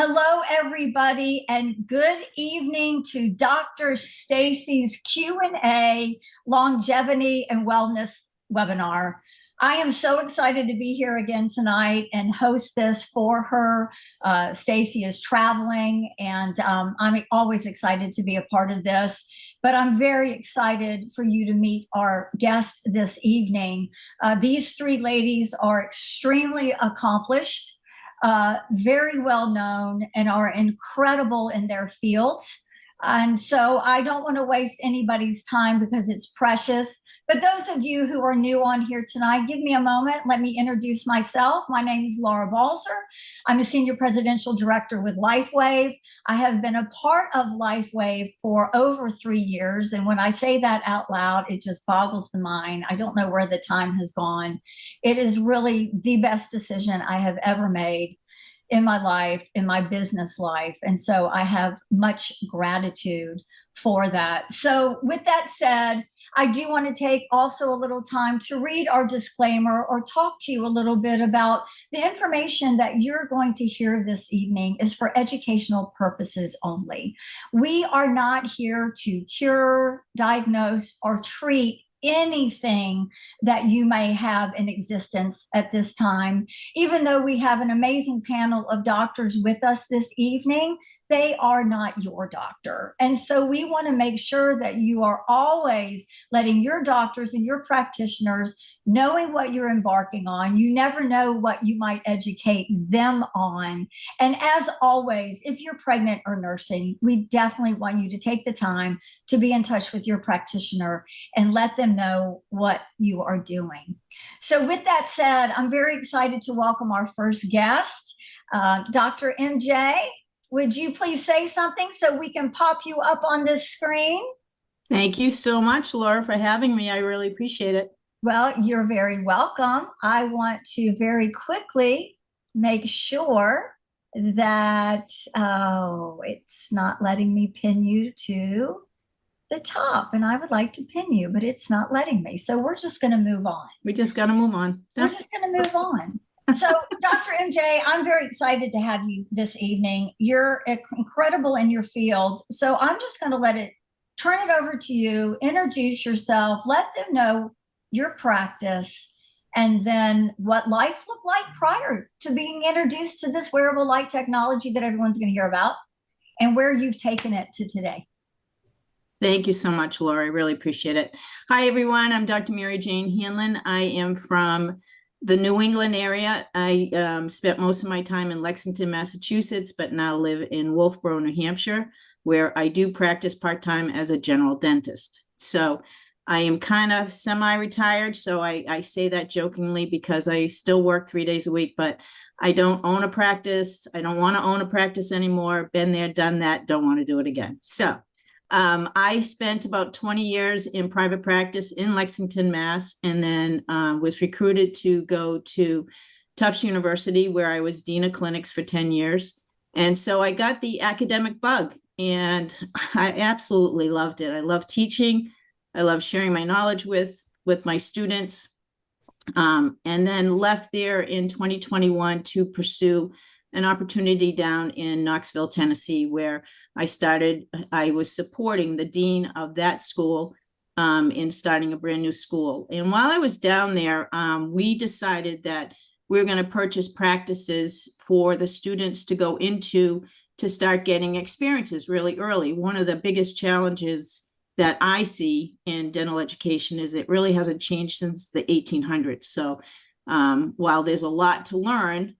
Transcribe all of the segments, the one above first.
Hello, everybody, and good evening to Dr. Stacy's Q&A Longevity and Wellness webinar. I am so excited to be here again tonight and host this for her. Stacy is traveling, and I'm always excited to be a part of this. But I'm very excited for you to meet our guest this evening. These three ladies are extremely accomplished, very well known, and are incredible in their fields. And so I don't want to waste anybody's time because it's precious. But those of you who are new on here tonight, give me a moment. Let me introduce myself. My name is Laura Balzer. I'm a Senior Presidential Director with LifeWave. I have been a part of LifeWave for over 3 years. And when I say that out loud, it just boggles the mind. I don't know where the time has gone. It is really the best decision I have ever made in my life, in my business life. And so I have much gratitude for that. So with that said, I do want to take also a little time to read our disclaimer or talk to you a little bit about the information that you're going to hear this evening is for educational purposes only. We are not here to cure, diagnose, or treat anything that you may have in existence at this time. Even though we have an amazing panel of doctors with us this evening, they are not your doctor. And so we want to make sure that you are always letting your doctors and your practitioners knowing what you're embarking on. You never know what you might educate them on. And as always, if you're pregnant or nursing, we definitely want you to take the time to be in touch with your practitioner and let them know what you are doing. So with that said, I'm very excited to welcome our first guest, Dr. MJ. Would you please say something so we can pop you up on this screen? Thank you so much, Laura, for having me. I really appreciate it. Well, you're very welcome. I want to very quickly make sure that, it's not letting me pin you to the top, and I would like to pin you, but it's not letting me. So we're just going to move on. We just got to move on. We're just going to move on. So, Dr. MJ, I'm very excited to have you this evening. You're incredible in your field. So I'm just going to turn it over to you, introduce yourself, let them know your practice, and then what life looked like prior to being introduced to this wearable light technology that everyone's going to hear about, and where you've taken it to today. Thank you so much, Laura. I really appreciate it. Hi, everyone. I'm Dr. Mary Jane Hanlon. I am from the New England area. I spent most of my time in Lexington, Massachusetts, but now live in Wolfboro, New Hampshire, where I do practice part-time as a general dentist. So I am kind of semi-retired. So I say that jokingly because I still work 3 days a week, but I don't own a practice. I don't want to own a practice anymore. Been there, done that. Don't want to do it again. So I spent about 20 years in private practice in Lexington, Mass, and then was recruited to go to Tufts University, where I was dean of clinics for 10 years. And so I got the academic bug, and I absolutely loved it. I love teaching. I love sharing my knowledge with my students, and then left there in 2021 to pursue an opportunity down in Knoxville, Tennessee, where I was supporting the dean of that school in starting a brand new school. And while I was down there, we decided that we were going to purchase practices for the students to go into to start getting experiences really early. One of the biggest challenges that I see in dental education is it really hasn't changed since the 1800s. So while there's a lot to learn,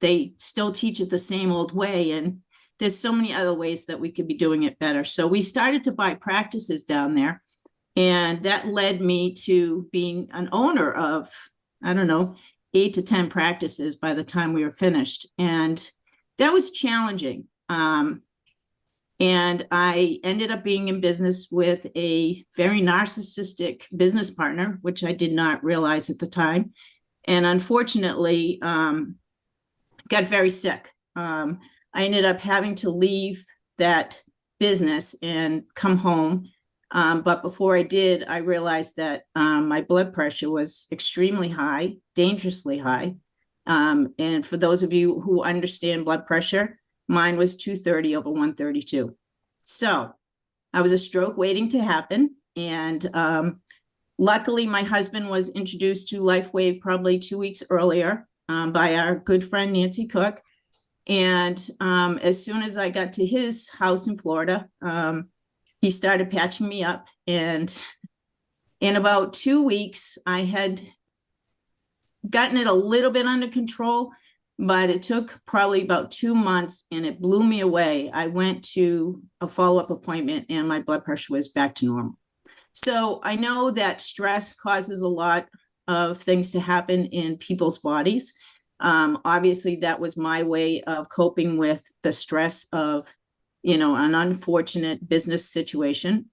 they still teach it the same old way, and there's so many other ways that we could be doing it better. So we started to buy practices down there, and that led me to being an owner of, 8 to 10 practices by the time we were finished. And that was challenging. And I ended up being in business with a very narcissistic business partner, which I did not realize at the time. And unfortunately, got very sick. I ended up having to leave that business and come home. But before I did, I realized that my blood pressure was extremely high, dangerously high. And for those of you who understand blood pressure, Mine was 230 over 132. So I was a stroke waiting to happen. And luckily, my husband was introduced to LifeWave probably 2 weeks earlier by our good friend, Nancy Cook. And as soon as I got to his house in Florida, he started patching me up. And in about 2 weeks, I had gotten it a little bit under control, but it took probably about 2 months and it blew me away. I went to a follow-up appointment and my blood pressure was back to normal. So I know that stress causes a lot of things to happen in people's bodies. Obviously, that was my way of coping with the stress of, an unfortunate business situation.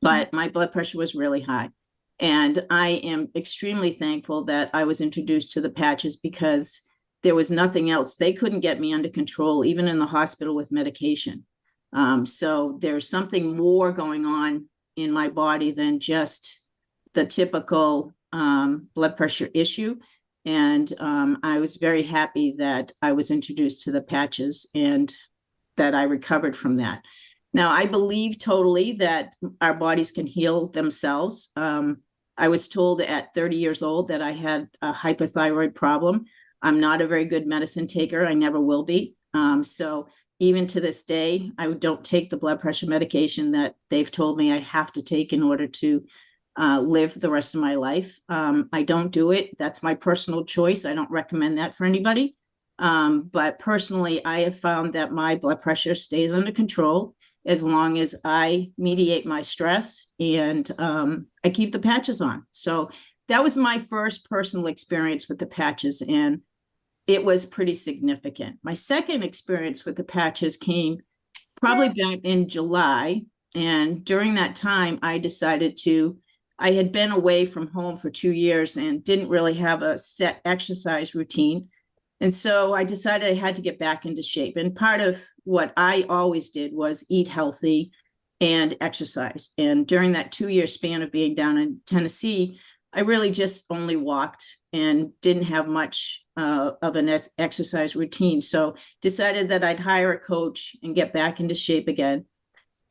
But my blood pressure was really high. And I am extremely thankful that I was introduced to the patches because there was nothing else. They couldn't get me under control, even in the hospital with medication. So there's something more going on in my body than just the typical blood pressure issue. And I was very happy that I was introduced to the patches and that I recovered from that. Now, I believe totally that our bodies can heal themselves. I was told at 30 years old that I had a hypothyroid problem. I'm not a very good medicine taker. I never will be. So even to this day, I don't take the blood pressure medication that they've told me I have to take in order to live the rest of my life. I don't do it. That's my personal choice. I don't recommend that for anybody. But personally, I have found that my blood pressure stays under control as long as I mediate my stress and I keep the patches on. So that was my first personal experience with the patches, and it was pretty significant. My second experience with the patches came probably back in July. And during that time, I had been away from home for 2 years and didn't really have a set exercise routine. And so I decided I had to get back into shape. And part of what I always did was eat healthy and exercise. And during that 2-year span of being down in Tennessee, I really just only walked and didn't have much of an exercise routine. So decided that I'd hire a coach and get back into shape again.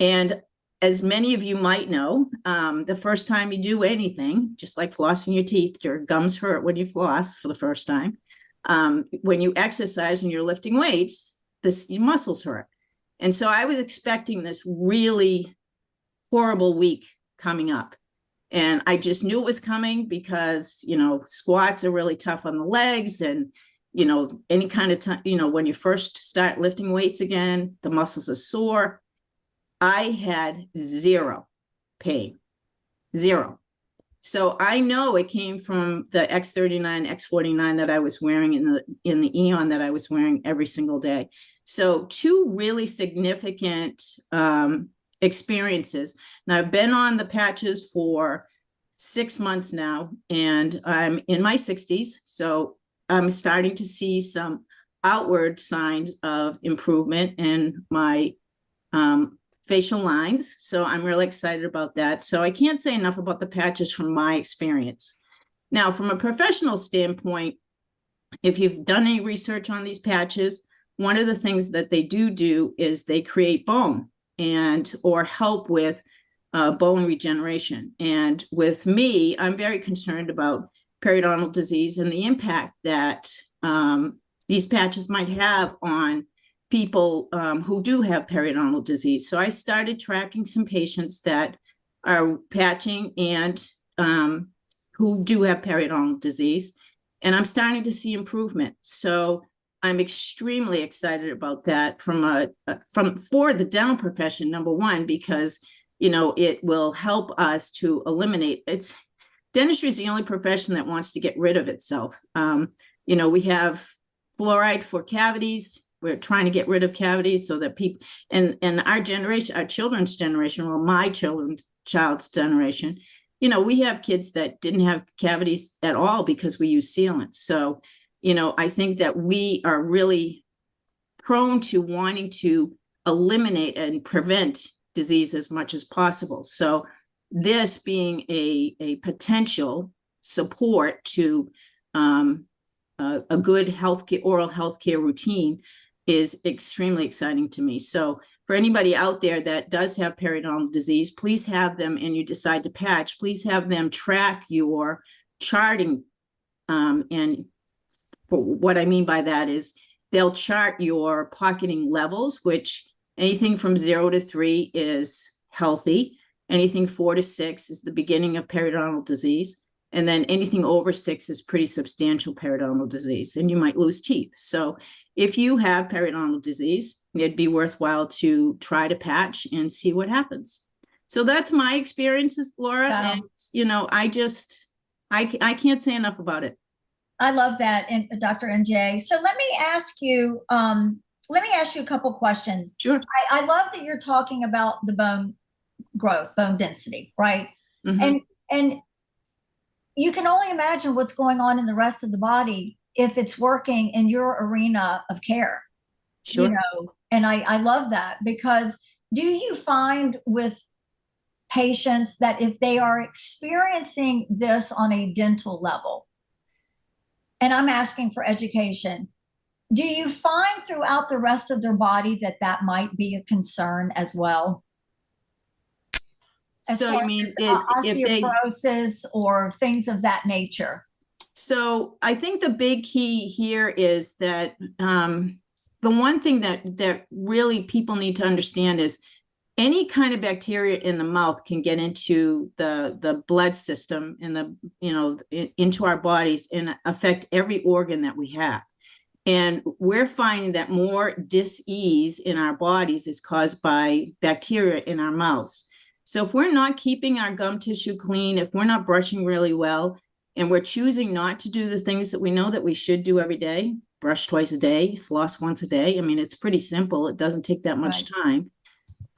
And as many of you might know, the first time you do anything, just like flossing your teeth, your gums hurt when you floss for the first time. When you exercise and you're lifting weights, your muscles hurt. And so I was expecting this really horrible week coming up. And I just knew it was coming because, squats are really tough on the legs and, any kind of time, when you first start lifting weights again, the muscles are sore. I had zero pain, zero. So I know it came from the X39, X49 that I was wearing in the Eon that I was wearing every single day. So 2 really significant experiences. Now I've been on the patches for 6 months now, and I'm in my 60s. So I'm starting to see some outward signs of improvement in my facial lines. So I'm really excited about that. So I can't say enough about the patches from my experience. Now, from a professional standpoint, if you've done any research on these patches, one of the things that they do is they create bone or help with bone regeneration. And with me, I'm very concerned about periodontal disease and the impact that these patches might have on people who do have periodontal disease. So I started tracking some patients that are patching and who do have periodontal disease, and I'm starting to see improvement. So I'm extremely excited about that for the dental profession, number one, because it will help us to eliminate dentistry is the only profession that wants to get rid of itself. We have fluoride for cavities. We're trying to get rid of cavities so that people and our generation, our children's generation, well, my child's generation, we have kids that didn't have cavities at all because we use sealants. So, I think that we are really prone to wanting to eliminate and prevent disease as much as possible. So this being a potential support to a good oral healthcare routine is extremely exciting to me. So for anybody out there that does have periodontal disease, please have them, and you decide to patch, please have them track your charting. And for what I mean by that is they'll chart your pocketing levels, which anything from 0 to 3 is healthy. Anything 4 to 6 is the beginning of periodontal disease. And then anything over 6 is pretty substantial periodontal disease, and you might lose teeth. So if you have periodontal disease, it'd be worthwhile to try to patch and see what happens. So that's my experiences, Laura. Wow. And, you know, I can't say enough about it. I love that, and Dr. MJ. So let me ask you a couple questions. Sure. I love that you're talking about the bone growth, bone density, right? Mm-hmm. And you can only imagine what's going on in the rest of the body if it's working in your arena of care. Sure. You know, and I love that, because do you find with patients that if they are experiencing this on a dental level, and I'm asking for education, do you find throughout the rest of their body that that might be a concern as well? So you mean osteoporosis or things of that nature? So I think the big key here is that the one thing that really people need to understand is any kind of bacteria in the mouth can get into the blood system and into our bodies and affect every organ that we have. And we're finding that more dis-ease in our bodies is caused by bacteria in our mouths. So if we're not keeping our gum tissue clean, if we're not brushing really well, and we're choosing not to do the things that we know that we should do every day, brush twice a day, floss once a day. I mean, it's pretty simple. It doesn't take that much time.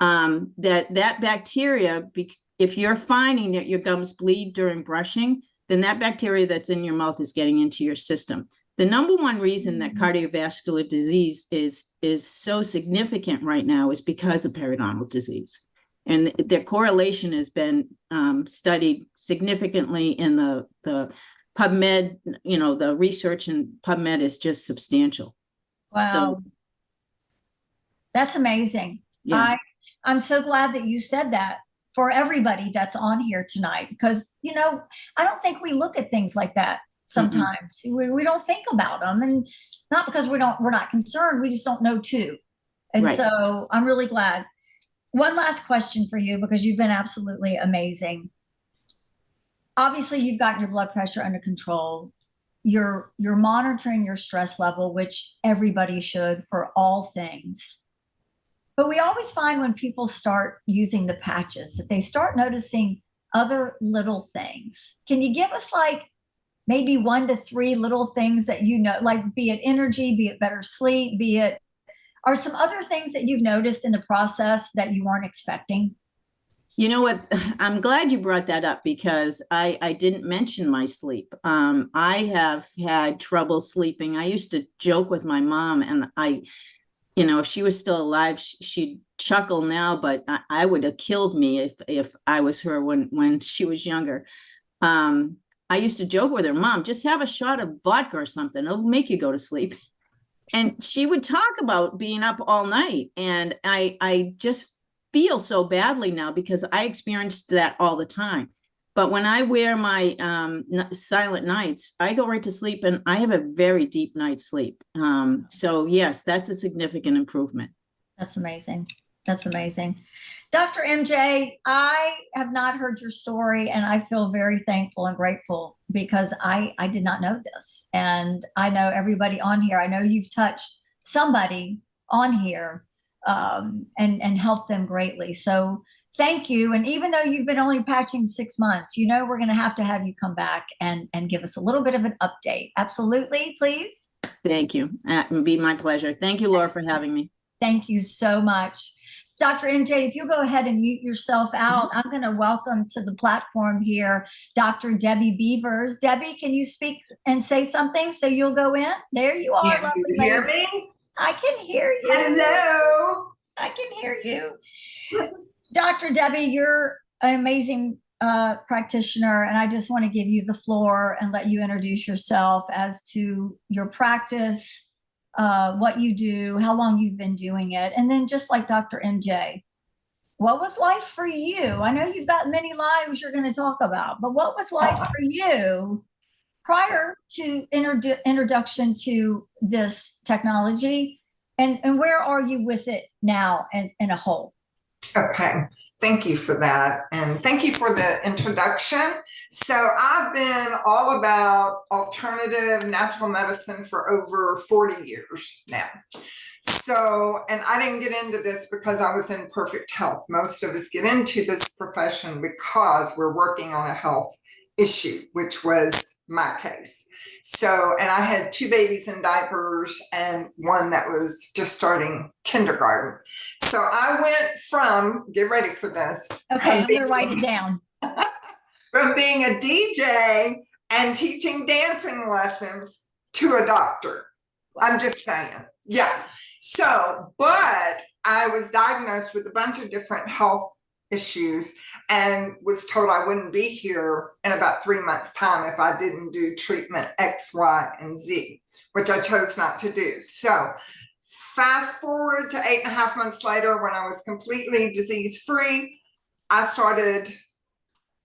That bacteria, if you're finding that your gums bleed during brushing, then that bacteria that's in your mouth is getting into your system. The number one reason that cardiovascular disease is so significant right now is because of periodontal disease. And their correlation has been studied significantly in the PubMed. You know, the research in PubMed is just substantial. Wow. So, that's amazing. Yeah. I'm so glad that you said that for everybody that's on here tonight, because, you know, I don't think we look at things like that sometimes. We don't think about them, and not because we're not concerned, we just don't know too. And Right. So I'm really glad. One last question for you, because you've been absolutely amazing. Obviously, you've gotten your blood pressure under control. You're monitoring your stress level, which everybody should for all things. But we always find when people start using the patches that they start noticing other little things. Can you give us like maybe 1 to 3 little things that you know, like be it energy, be it better sleep, be it, are some other things that you've noticed in the process that you weren't expecting? You know what? I'm glad you brought that up, because I didn't mention my sleep. I have had trouble sleeping. I used to joke with my mom, and if she was still alive, she'd chuckle now, but I would have killed me if I was her when she was younger. I used to joke with her, Mom, just have a shot of vodka or something. It'll make you go to sleep. And she would talk about being up all night. And I just feel so badly now, because I experienced that all the time. But when I wear my silent nights, I go right to sleep, and I have a very deep night's sleep. So yes, that's a significant improvement. That's amazing. That's amazing. Dr. MJ, I have not heard your story, and I feel very thankful and grateful, because I did not know this. And I know everybody on here, I know you've touched somebody on here and helped them greatly. So thank you. And even though you've been only patching 6 months, we're going to have you come back and give us a little bit of an update. Absolutely, please. Thank you. It would be my pleasure. Thank you, Laura, for having me. Thank you so much. Dr. MJ, if you'll go ahead and mute yourself out, I'm going to welcome to the platform here Dr. Debbie Beavers. Debbie, can you speak and say something so you'll go in? There you are. Can you hear me? I can hear you. Hello. I can hear you. Dr. Debbie, you're an amazing practitioner, and I just want to give you the floor and let you introduce yourself as to your practice, what you do, how long you've been doing it, and then just like Dr. MJ, what was life for you? I know you've got many lives you're going to talk about, but what was life for you prior to introduction to this technology, and where are you with it now and in a whole? Okay, thank you for that. And thank you for the introduction. So I've been all about alternative natural medicine for over 40 years now. So, and I didn't get into this because I was in perfect health. Most of us get into this profession because we're working on a health issue, which was my case. So, and I had 2 babies in diapers and one that was just starting kindergarten. So I went from, get ready for this. Okay, I'm going to write it down. From being a DJ and teaching dancing lessons to a doctor. I'm just saying. Yeah. So, but I was diagnosed with a bunch of different health issues and was told I wouldn't be here in about 3 months' time if I didn't do treatment X, Y, and Z, which I chose not to do. So fast forward to 8.5 months later, when I was completely disease-free, I started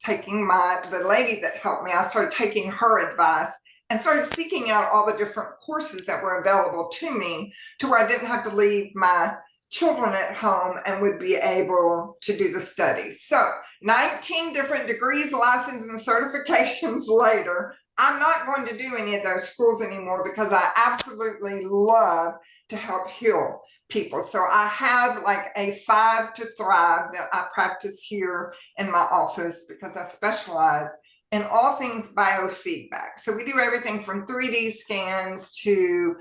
taking the lady that helped me, I started taking her advice and started seeking out all the different courses that were available to me to where I didn't have to leave my children at home and would be able to do the studies. So 19 different degrees, licenses, and certifications later, I'm not going to do any of those schools anymore because I absolutely love to help heal people. So I have like a 5 to Thrive that I practice here in my office because I specialize in all things biofeedback. So we do everything from 3D scans to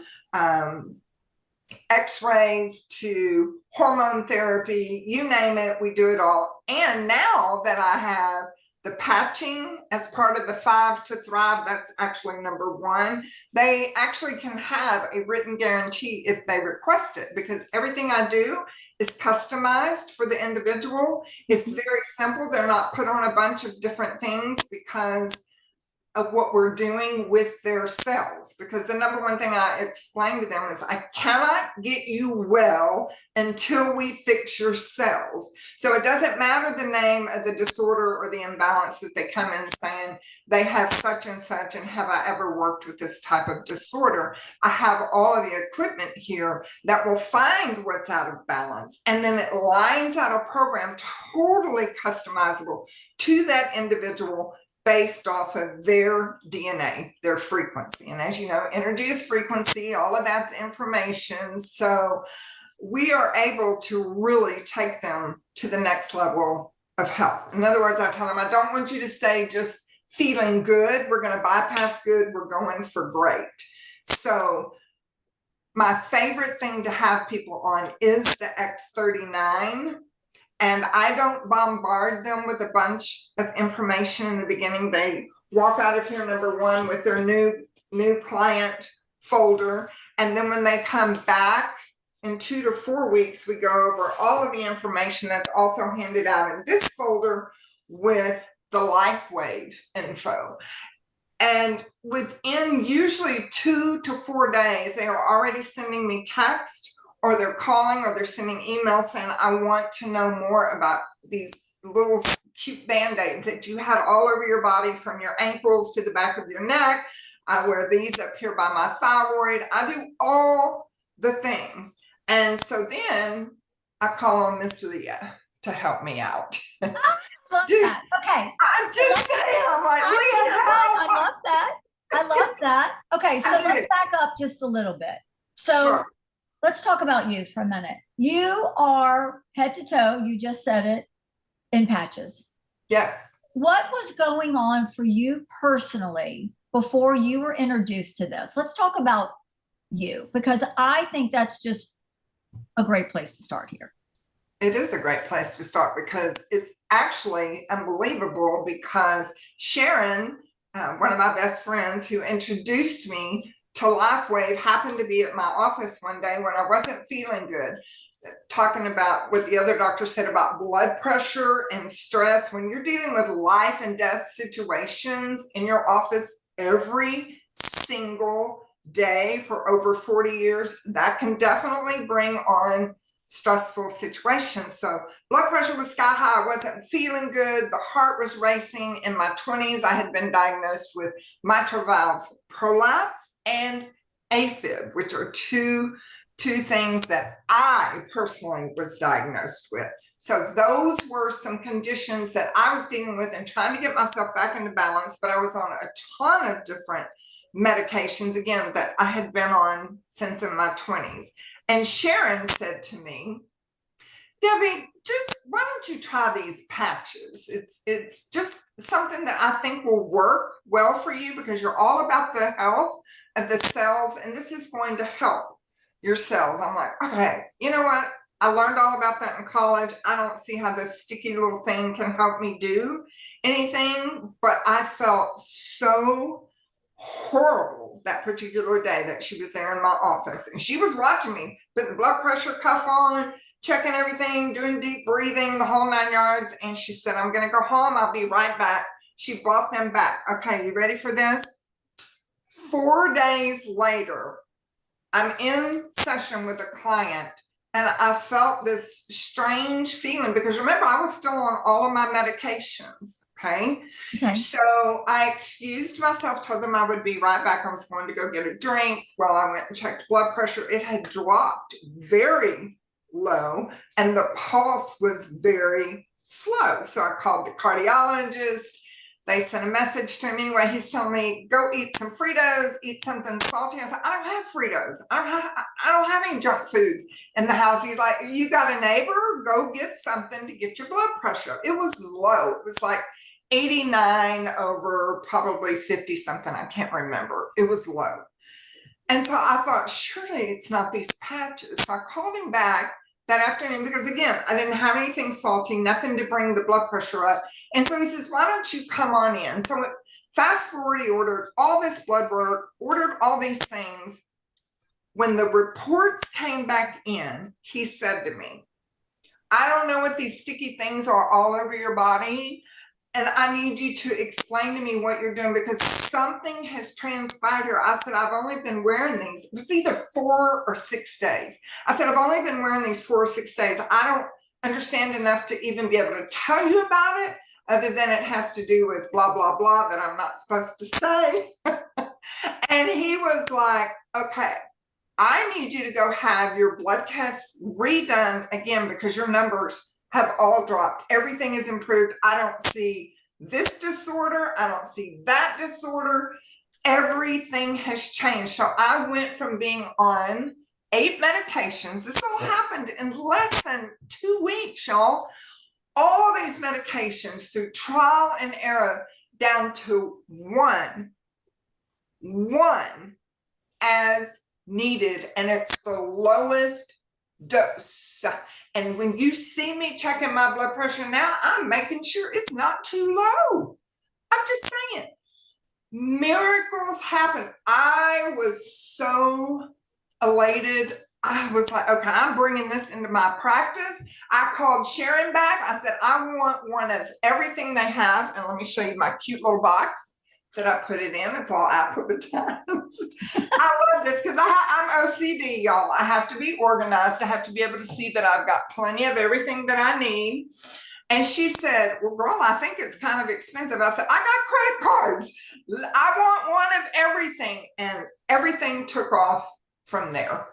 X-rays to hormone therapy, you name it, we do it all. And now that I have the patching as part of the 5 to Thrive, that's actually number 1. They actually can have a written guarantee if they request it, because everything I do is customized for the individual. It's very simple. They're not put on a bunch of different things because of what we're doing with their cells. Because the number one thing I explain to them is I cannot get you well until we fix your cells. So it doesn't matter the name of the disorder or the imbalance that they come in saying they have such and such, and have I ever worked with this type of disorder? I have all of the equipment here that will find what's out of balance, and then it lines out a program totally customizable to that individual based off of their DNA, their frequency. And as you know, introduced frequency, all of that's information. So we are able to really take them to the next level of health. In other words, I tell them, I don't want you to stay just feeling good. We're going to bypass good. We're going for great. So my favorite thing to have people on is the X39. And I don't bombard them with a bunch of information in the beginning. They walk out of here, number 1, with their new client folder. And then when they come back in 2 to 4 weeks, we go over all of the information that's also handed out in this folder with the LifeWave info. And within usually 2 to 4 days, they are already sending me text, or they're calling, or they're sending emails saying, I want to know more about these little cute Band-Aids that you had all over your body from your ankles to the back of your neck. I wear these up here by my thyroid. I do all the things. And so then I call on Miss Leah to help me out. I love that. Okay. I'm just saying, I'm like, Leah, I love that. I love that. Okay, so let's back up just a little bit. So Sure. Let's talk about you for a minute. You are head to toe, you just said it, in patches. Yes. What was going on for you personally before you were introduced to this? Let's talk about you, because I think that's just a great place to start here. It is a great place to start because it's actually unbelievable, because Sharon, one of my best friends who introduced me to LifeWave, happened to be at my office one day when I wasn't feeling good, talking about what the other doctor said about blood pressure and stress. When you're dealing with life and death situations in your office every single day for over 40 years, that can definitely bring on stressful situations. So blood pressure was sky high. I wasn't feeling good. The heart was racing. In my 20s, I had been diagnosed with mitral valve prolapse and AFib, which are two things that I personally was diagnosed with. So those were some conditions that I was dealing with and trying to get myself back into balance, but I was on a ton of different medications, again, that I had been on since in my 20s. And Sharon said to me, Debbie, just why don't you try these patches? It's just something that I think will work well for you because you're all about the health of the cells, and this is going to help your cells. I'm like, okay, you know what? I learned all about that in college. I don't see how this sticky little thing can help me do anything, but I felt so horrible that particular day that she was there in my office, and she was watching me, putting the blood pressure cuff on, checking everything, doing deep breathing, the whole 9 yards. And she said, I'm going to go home. I'll be right back. She brought them back. Okay, you ready for this? 4 days later, I'm in session with a client, and I felt this strange feeling because remember, I was still on all of my medications. Okay. So I excused myself, told them I would be right back. I was going to go get a drink. Well, I went and checked blood pressure. It had dropped very low and the pulse was very slow. So I called the cardiologist. They sent a message to him. Anyway, he's telling me, go eat some Fritos, eat something salty. I said, I don't have Fritos. I don't have any junk food in the house. He's like, you got a neighbor? Go get something to get your blood pressure. It was low. It was like 89 over probably 50 something. I can't remember. It was low. And so I thought, surely it's not these patches. So I called him back that afternoon because, again, I didn't have anything salty, nothing to bring the blood pressure up. And so he says, why don't you come on in? So fast forward, he ordered all this blood work, ordered all these things. When the reports came back in, he said to me, I don't know what these sticky things are all over your body, and I need you to explain to me what you're doing because something has transpired here. I said, I've only been wearing these. It was either 4 or 6 days. I said, I've only been wearing these 4 or 6 days. I don't understand enough to even be able to tell you about it, other than it has to do with blah, blah, blah that I'm not supposed to say. And he was like, okay, I need you to go have your blood test redone again because your numbers have all dropped. Everything is improved. I don't see this disorder. I don't see that disorder. Everything has changed. So I went from being on 8 medications. This all happened in less than 2 weeks, y'all. All these medications through trial and error down to one as needed. And it's the lowest dose. And when you see me checking my blood pressure now, I'm making sure it's not too low. I'm just saying, miracles happen. I was so elated. I was like, okay, I'm bringing this into my practice. I called Sharon back. I said, I want one of everything they have. And let me show you my cute little box that I put it in. It's all alphabetized. I love this because I'm OCD, y'all. I have to be organized. I have to be able to see that I've got plenty of everything that I need. And she said, well, girl, I think it's kind of expensive. I said, I got credit cards. I want one of everything. And everything took off from there.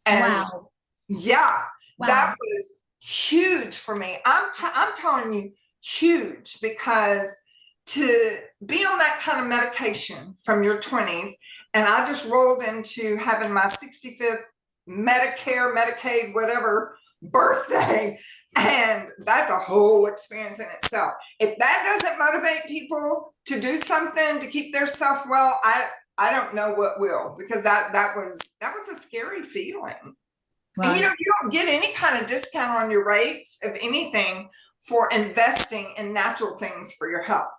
And Wow. Yeah, Wow. that was huge for me. I'm telling you, huge, because to be on that kind of medication from your 20s, and I just rolled into having my 65th Medicare, Medicaid, whatever birthday, and that's a whole experience in itself. If that doesn't motivate people to do something to keep their self well, I don't know what will, because that was a scary feeling. Wow. And you don't get any kind of discount on your rates of anything for investing in natural things for your health.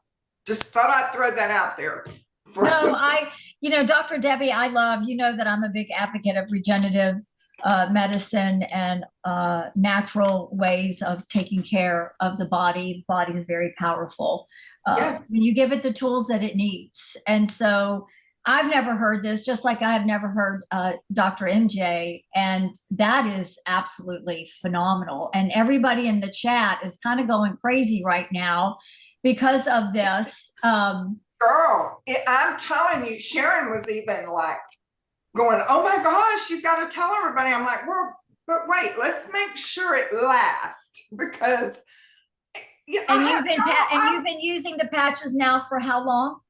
Just thought I'd throw that out there. No, Dr. Debbie, I love, that I'm a big advocate of regenerative medicine and natural ways of taking care of the body. The body is very powerful. Yes. When you give it the tools that it needs. And so I've never heard this, just like I have never heard Dr. MJ, and that is absolutely phenomenal. And everybody in the chat is kind of going crazy right now because of this. Girl, I'm telling you, Sharon was even like going, "Oh my gosh, you've got to tell everybody." I'm like, "Well, but wait, let's make sure it lasts because." Yeah, And you've been using the patches now for how long?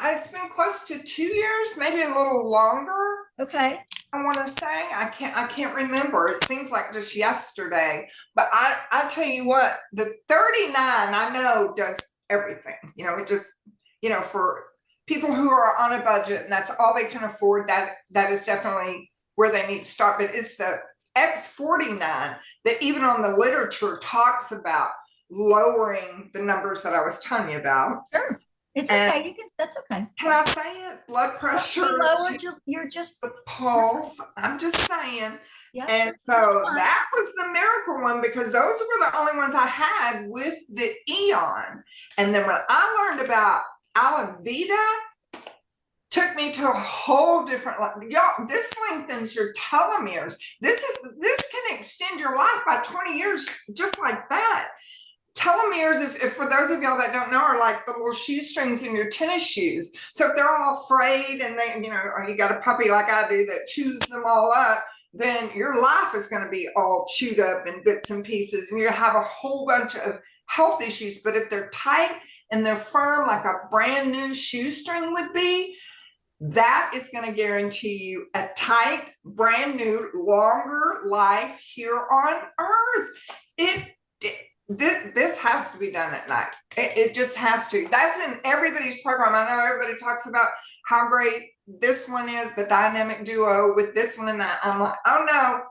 It's been close to 2 years, maybe a little longer. Okay. I want to say I can't remember. It seems like just yesterday. But I tell you what, the 39 I know does everything. You know, it just, you know, for people who are on a budget and that's all they can afford, that is definitely where they need to start. But it's the X49 that even on the literature talks about lowering the numbers that I was telling you about. Sure. It's okay. You can, that's okay. Can I say it? Blood pressure, Lowered, you're just pulse. I'm just saying. Yeah. And so that was the miracle one because those were the only ones I had with the Eon. And then when I learned about Alavida, took me to a whole different, y'all, this lengthens your telomeres. This can extend your life by 20 years just like that. Telomeres, if for those of y'all that don't know, are like the little shoestrings in your tennis shoes. So if they're all frayed and they, you know, or you got a puppy like I do that chews them all up, then your life is going to be all chewed up in bits and pieces, and you have a whole bunch of health issues. But if they're tight and they're firm, like a brand new shoestring would be, that is going to guarantee you a tight, brand new, longer life here on Earth. This has to be done at night. It just has to. That's in everybody's program. I know everybody talks about how great this one is, the dynamic duo with this one and that. I'm like, oh no,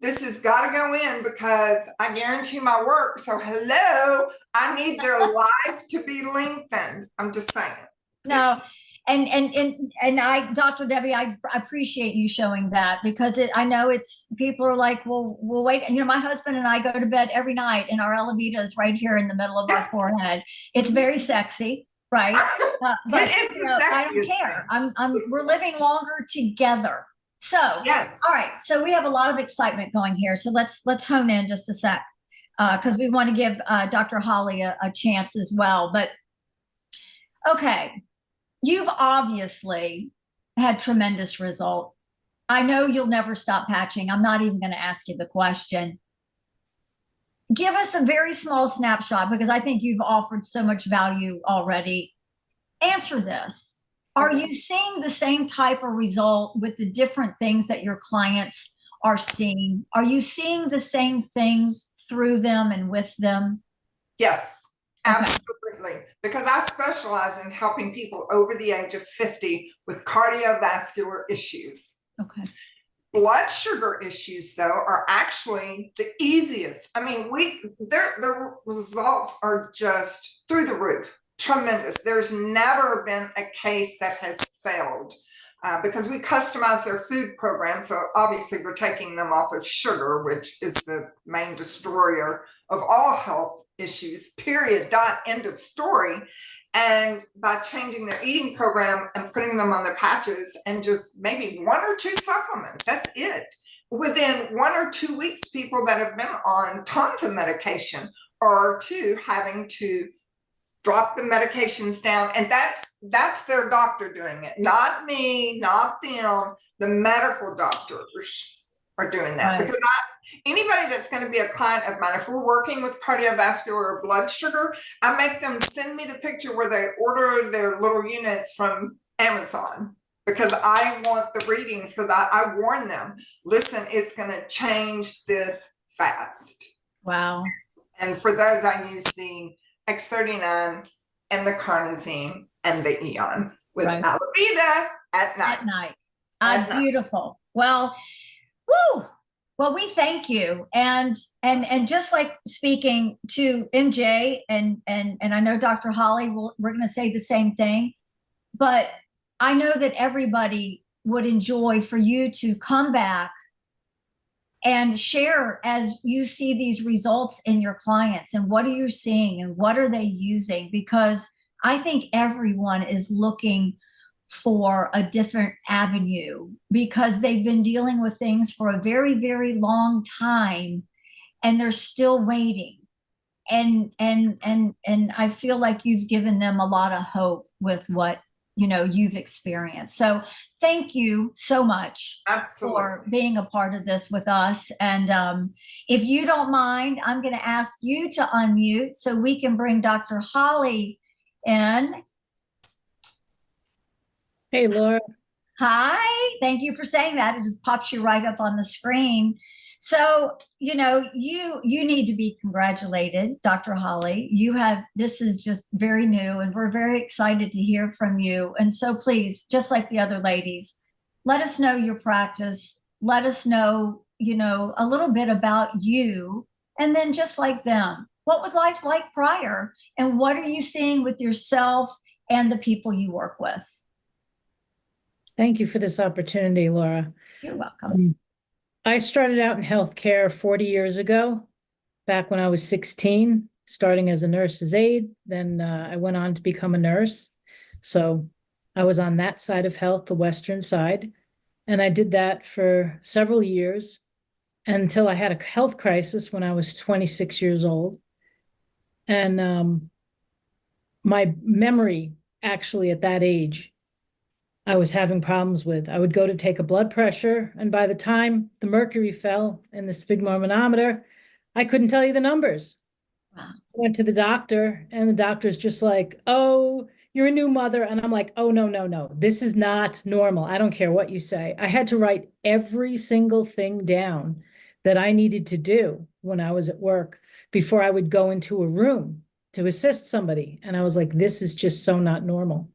this has got to go in because I guarantee my work. So hello, I need their life to be lengthened. I'm just saying. No. And I, Dr. Debbie, I appreciate you showing that because I know it's, people are like, well, we'll wait. You know, my husband and I go to bed every night and our Alavida is right here in the middle of our forehead. It's very sexy, right? But you know, I don't care. We're living longer together. So, yes. All right. So we have a lot of excitement going here. So let's hone in just a sec because we want to give Dr. Holly a chance as well. But okay. You've obviously had tremendous result. I know you'll never stop patching. I'm not even going to ask you the question. Give us a very small snapshot because I think you've offered so much value already. Answer this. Are you seeing the same type of result with the different things that your clients are seeing? Are you seeing the same things through them and with them? Yes. Absolutely, because I specialize in helping people over the age of 50 with cardiovascular issues. Okay. Blood sugar issues, though, are actually the easiest. I mean, the results are just through the roof, tremendous. There's never been a case that has failed because we customize their food program. So obviously we're taking them off of sugar, which is the main destroyer of all health issues, period, dot, end of story. And by changing their eating program and putting them on the patches and just maybe 1 or 2 supplements, that's it. Within 1 or 2 weeks, people that have been on tons of medication are having to drop the medications down. And that's their doctor doing it, not me, not them. The medical doctors are doing that. Right. Because anybody that's going to be a client of mine, if we're working with cardiovascular or blood sugar, I make them send me the picture where they order their little units from Amazon because I want the readings because I warn them, listen, it's going to change this fast. Wow. And for those, I use the X39 and the Carnosine and the Eon with Alavida at night. At night. Beautiful. Well, woo. Well, we thank you. And just like speaking to MJ and I know Dr. Holly, we're going to say the same thing, but I know that everybody would enjoy for you to come back and share as you see these results in your clients and what are you seeing and what are they using? Because I think everyone is looking for a different avenue because they've been dealing with things for a very, very long time and they're still waiting. And I feel like you've given them a lot of hope with what you've experienced. So thank you so much Absolutely. for being a part of this with us. And if you don't mind, I'm going to ask you to unmute so we can bring Dr. Holly in. Hey, Laura. Hi, thank you for saying that. It just pops you right up on the screen. So, you need to be congratulated, Dr. Holly. This is just very new and we're very excited to hear from you. And so please, just like the other ladies, let us know your practice. Let us know, a little bit about you. And then just like them, what was life like prior? And what are you seeing with yourself and the people you work with? Thank you for this opportunity, Laura. You're welcome. I started out in healthcare 40 years ago, back when I was 16, starting as a nurse's aide. Then I went on to become a nurse. So I was on that side of health, the Western side. And I did that for several years until I had a health crisis when I was 26 years old. And my memory, actually, at that age, I was having problems with. I would go to take a blood pressure, and by the time the mercury fell in the sphygmomanometer, I couldn't tell you the numbers. Wow. I went to the doctor, and the doctor's just like, "Oh, you're a new mother." And I'm like, "Oh, no. This is not normal. I don't care what you say." I had to write every single thing down that I needed to do when I was at work before I would go into a room to assist somebody. And I was like, this is just so not normal.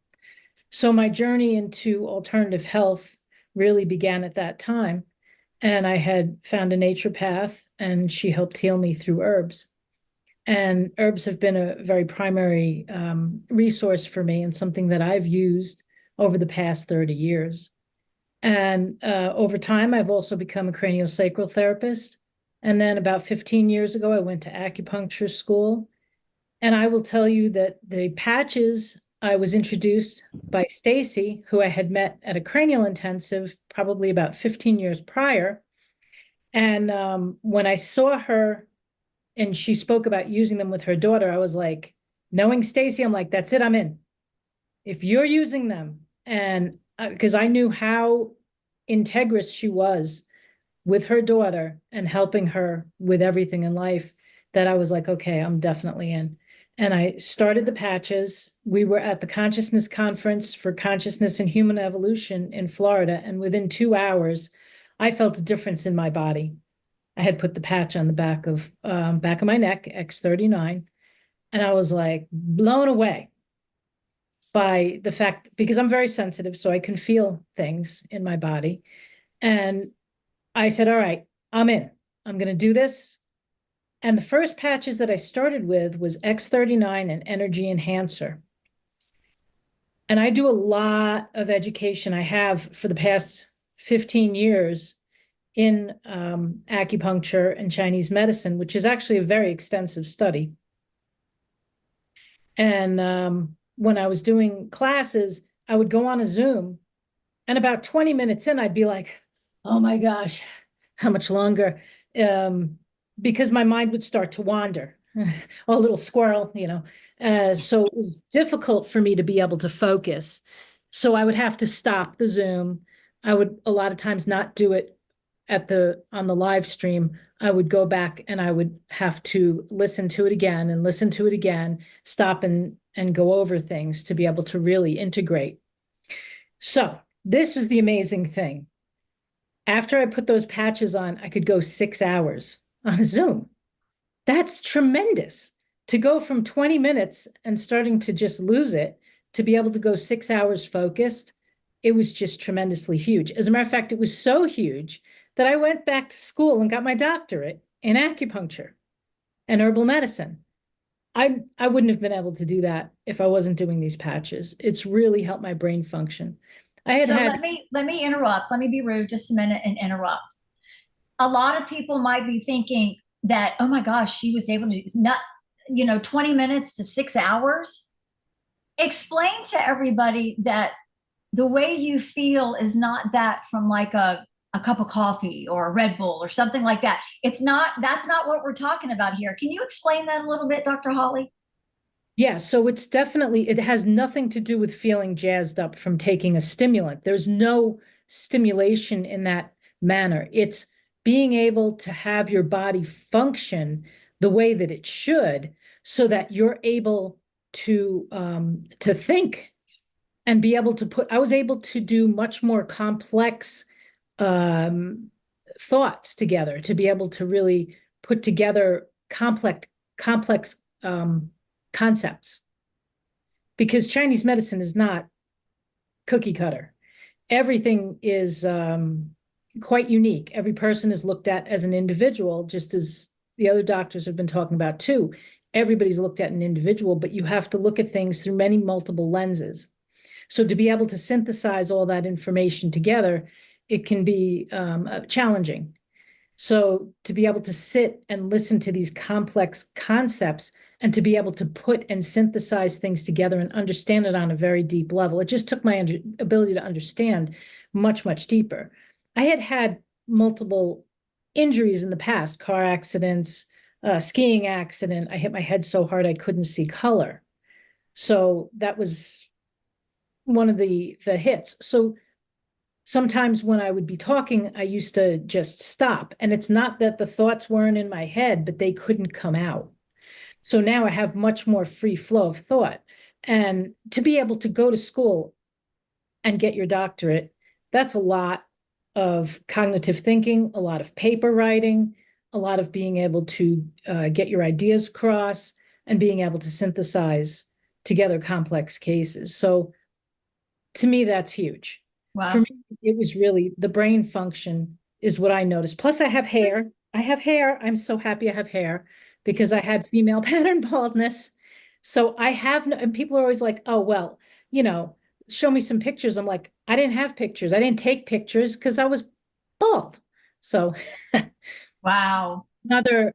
So my journey into alternative health really began at that time. And I had found a naturopath, and she helped heal me through herbs. And herbs have been a very primary resource for me and something that I've used over the past 30 years. And over time, I've also become a craniosacral therapist. And then about 15 years ago, I went to acupuncture school. And I will tell you that the patches, I was introduced by Stacy, who I had met at a cranial intensive probably about 15 years prior. And when I saw her and she spoke about using them with her daughter, I was like, knowing Stacy, I'm like, that's it, I'm in. If you're using them, and because I knew how integrous she was with her daughter and helping her with everything in life, that I was like, okay, I'm definitely in. And I started the patches. We were at the Consciousness Conference for Consciousness and Human Evolution in Florida. And within 2 hours, I felt a difference in my body. I had put the patch on the back of my neck, X39. And I was like blown away by the fact, because I'm very sensitive, so I can feel things in my body. And I said, all right, I'm in. I'm going to do this. And the first patches that I started with was X39 and Energy Enhancer. And I do a lot of education. I have for the past 15 years in acupuncture and Chinese medicine, which is actually a very extensive study. And when I was doing classes, I would go on a Zoom, and about 20 minutes in, I'd be like, oh my gosh, how much longer? Because my mind would start to wander. Oh, a little squirrel, So it was difficult for me to be able to focus. So I would have to stop the Zoom. I would a lot of times not do it on the live stream. I would go back and I would have to listen to it again and listen to it again, stop and go over things to be able to really integrate. So this is the amazing thing. After I put those patches on, I could go 6 hours on Zoom. That's tremendous. To go from 20 minutes and starting to just lose it, to be able to go 6 hours focused, it was just tremendously huge. As a matter of fact, it was so huge that I went back to school and got my doctorate in acupuncture and herbal medicine. I wouldn't have been able to do that if I wasn't doing these patches. It's really helped my brain function. Let me interrupt. Let me be rude just a minute and interrupt. A lot of people might be thinking that, oh my gosh, she was able to 20 minutes to 6 hours. Explain to everybody that the way you feel is not that from like a cup of coffee or a Red Bull or something like that. It's not, that's not what we're talking about here. Can you explain that a little bit, Dr. Holly? Yeah, so it's definitely, it has nothing to do with feeling jazzed up from taking a stimulant. There's no stimulation in that manner. It's being able to have your body function the way that it should so that you're able to think and be able to put, I was able to do much more complex thoughts together, to be able to really put together complex concepts, because Chinese medicine is not cookie cutter. Everything is quite unique. Every person is looked at as an individual, just as the other doctors have been talking about too. Everybody's looked at an individual, but you have to look at things through many multiple lenses. So to be able to synthesize all that information together, it can be challenging. So to be able to sit and listen to these complex concepts and to be able to put and synthesize things together and understand it on a very deep level, it just took my ability to understand much, much deeper. I had had multiple injuries in the past, car accidents, skiing accident. I hit my head so hard I couldn't see color. So that was one of the hits. So sometimes when I would be talking, I used to just stop. And it's not that the thoughts weren't in my head, but they couldn't come out. So now I have much more free flow of thought. And to be able to go to school and get your doctorate, that's a lot of cognitive thinking, a lot of paper writing, a lot of being able to get your ideas across and being able to synthesize together complex cases. So to me, that's huge. Wow. For me, it was really the brain function is what I noticed. Plus, I have hair. I have hair. I'm so happy I have hair because I had female pattern baldness. So I have no, and people are always like, oh, well, you know, show me some pictures. I'm like, I didn't have pictures. I didn't take pictures because I was bald. So Wow. another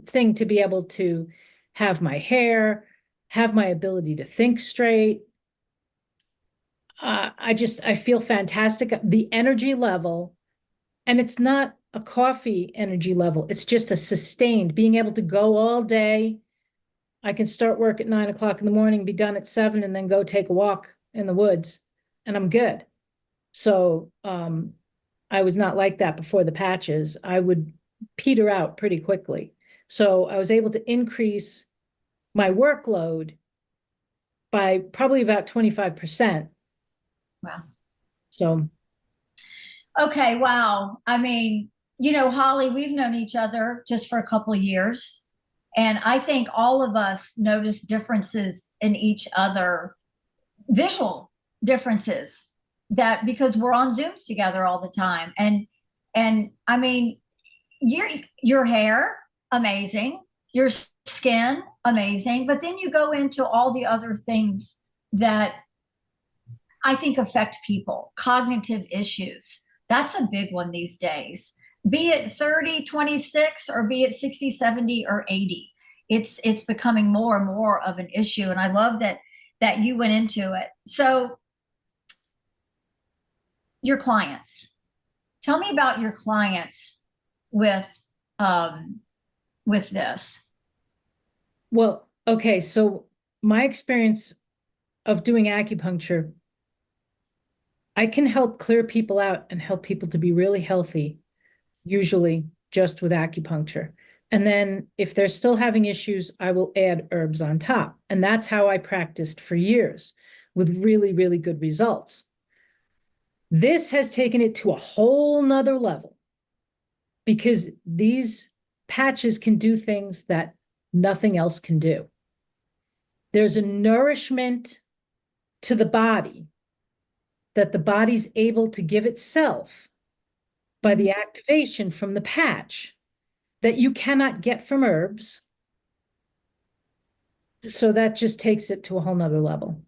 thing to be able to have my hair, have my ability to think straight. I feel fantastic. The energy level, and it's not a coffee energy level. It's just a sustained being able to go all day. I can start work at 9 o'clock in the morning, be done at 7, and then go take a walk in the woods, and I'm good. So I was not like that before the patches. I would peter out pretty quickly. So I was able to increase my workload by probably about 25%. Wow. So, Okay. Wow. I mean, you know, Holly, we've known each other just for a couple of years. And I think all of us notice differences in each other, visual differences, that because we're on Zooms together all the time. And I mean, your hair, amazing, your skin, amazing, but then you go into all the other things that I think affect people, cognitive issues. That's a big one these days. Be it 30, 26, or be it 60, 70, or 80. It's becoming more and more of an issue. And I love that you went into it. So your clients, tell me about your clients with this. well, okay. So my experience of doing acupuncture, I can help clear people out and help people to be really healthy, usually just with acupuncture. And then if they're still having issues, I will add herbs on top. And that's how I practiced for years with really, really good results. This has taken it to a whole nother level because these patches can do things that nothing else can do. There's a nourishment to the body that the body's able to give itself by the activation from the patch that you cannot get from herbs. So that just takes it to a whole nother level.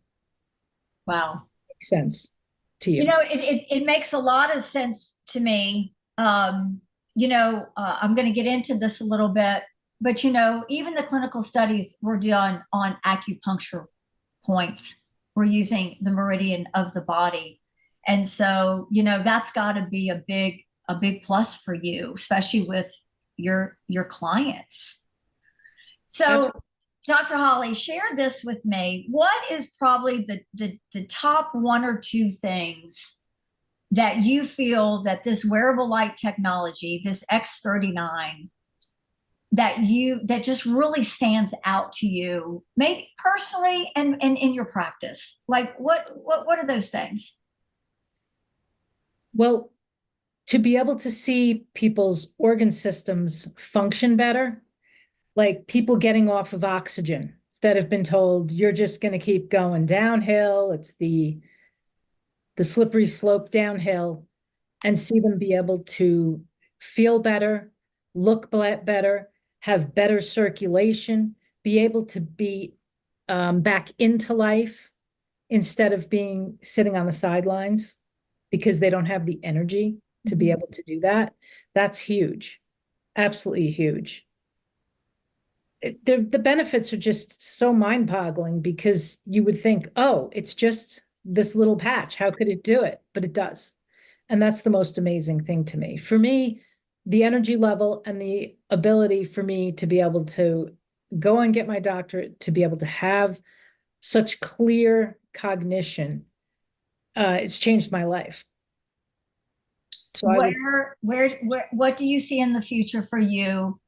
Wow. Makes sense to you? You know, it makes a lot of sense to me. You know, I'm going to get into this a little bit, but you know, even the clinical studies were done on acupuncture points. We're using the meridian of the body. And so, that's got to be a big plus for you, especially with your clients. So, Dr. Holly, share this with me. What is probably the top one or two things that you feel that this wearable light technology, this X39, that just really stands out to you, maybe personally and in your practice? Like what are those things? Well, to be able to see people's organ systems function better, like people getting off of oxygen that have been told you're just going to keep going downhill. It's the slippery slope downhill, and see them be able to feel better, look better, have better circulation, be able to be back into life instead of being sitting on the sidelines because they don't have the energy to be able to do that. That's huge. Absolutely huge. The benefits are just so mind-boggling because you would think, oh, it's just this little patch. How could it do it? But it does. And that's the most amazing thing to me. For me, the energy level and the ability for me to be able to go and get my doctorate, to be able to have such clear cognition, it's changed my life. So what do you see in the future for you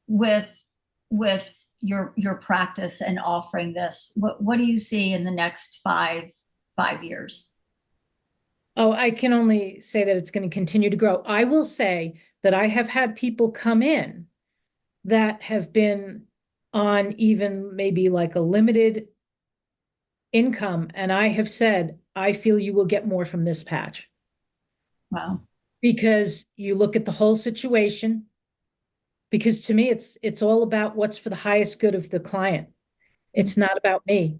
with your practice and offering this? What do you see in the next five years? Oh, I can only say that it's going to continue to grow. I will say that I have had people come in that have been on even maybe like a limited income, and I have said, I feel you will get more from this patch. Wow. Because you look at the whole situation, because to me, it's all about what's for the highest good of the client. It's not about me.